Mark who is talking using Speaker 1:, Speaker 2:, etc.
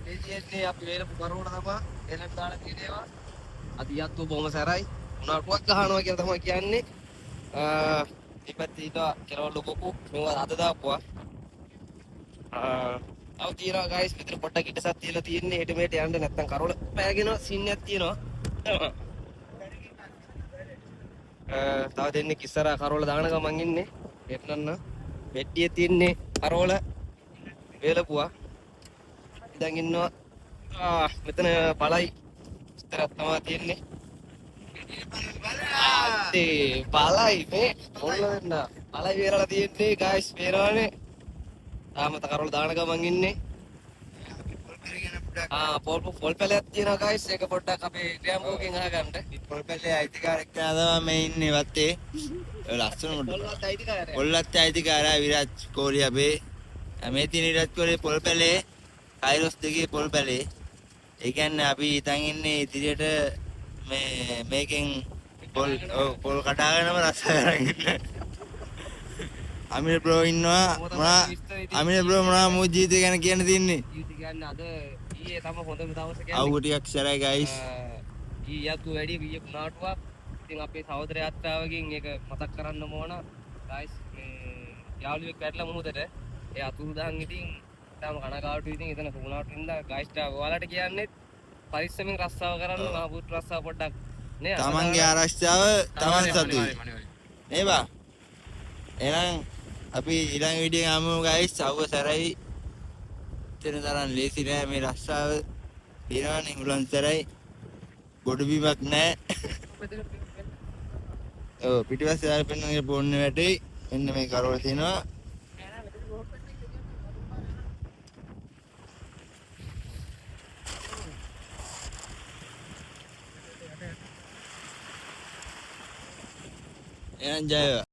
Speaker 1: මේ තියෙන්නේ අපි වේලපු කරවල තමයි එලක් දාලා තියෙන ඒවා. අද යත්තු බොහොම සැරයි. උනාටුවක් ගහනවා කියලා තමයි කියන්නේ. මේ පැත්තේ ඊට කෙරවල ලොකු මේවා අද දාපුවා. තව තියෙනවා ගයිස් මෙතන පොඩ්ඩක් ඉටසක් තියලා තියෙන්නේ. හෙට මෙහෙට යන්න නැත්තම් කරවල පෑගෙන සින් එකක් තියෙනවා. තව දෙන්නේ ඉස්සරහා කරවල දාන ගමන් ඉන්නේ. එන්නන්න පෙට්ටියේ තියන්නේ කරවල වේලපුවා. දැන් ඉන්නවා මෙතන පළයි විතරක් තමයි තියෙන්නේ. පළයි මේ මොල්ල වෙන්න. පළයි වේරලා තියෙන්නේ ගයිස් වේරවනේ. තාම කරවල දාන ගමන් ඉන්නේ. පොල් පැලයක් තියෙනවා ගයිස්. ඒක පොඩ්ඩක් අපේ ග්‍රෑම්බෝගෙන් අහගන්න.
Speaker 2: පොල් පැලේ අයිතිකාරයෙක් තමයි මේ ඉන්නේ වත්තේ. ලස්සන
Speaker 1: පොල්වත් අයිතිකාරයා.
Speaker 2: පොල්ලත් අයිතිකාරයා විරාජ් කෝලි අපේ. මේ තියෙන විරාජ් කෝලි පොල් පැලේ කයිරොස් දෙකේ පොල් පැලේ. ඒ කියන්නේ අපි හිතන් ඉන්නේ ඉදිරියට මේකෙන් පොල් කඩාගෙනම රස කරගෙන ඉන්න. අමිල බ්‍රෝ ඉන්නවා. අමිල බ්‍රෝ මොනවා මූ ජීවිතය ගැන කියන්න තියන්නේ?
Speaker 1: ජීවිතය කියන්නේ අද ඊයේ තමයි හොඳම දවස කියන්නේ.
Speaker 2: අවුව ටිකක් සැරයි ගයිස්.
Speaker 1: ඊයේ යතු වැඩි ඊයේ පුනාටුවක්. ඉතින් අපේ සහෝදර යාත්‍රාවකින් ඒක මතක් කරන්න ඕන. ගයිස් මේ යාළුවෙක් වැටලා මොහොතට ඒ අතුරුදහන් ඉතින් තාම කනගාටුයි. ඉතින් එතන පුනාටු ඉඳලා ගයිස් ටා ඔයාලට කියන්නේ පරිස්සමෙන් රස්සාව කරන්න මහපුත් රස්සාව පොඩ්ඩක් නේ.
Speaker 2: තමන්ගේ ආරක්ෂාව තමන් සතුයි. නේ බා. එහෙනම් අපි ඊළඟ වීඩියෝ එකේ ආමු ගයිස්. අවුව සැරයි. එතන තරම් ලේසි නෑ මේ රස්සාව. ඊළානේ හුලන් සැරයි. ගොඩ බිමක් නෑ. ඔව් පිටිපස්සේ ආයෙ පෙන්නන්නේ පොන්නේ වැටේ. මෙන්න මේ කරවල තියෙනවා. එහෙනම් ජය වේවා.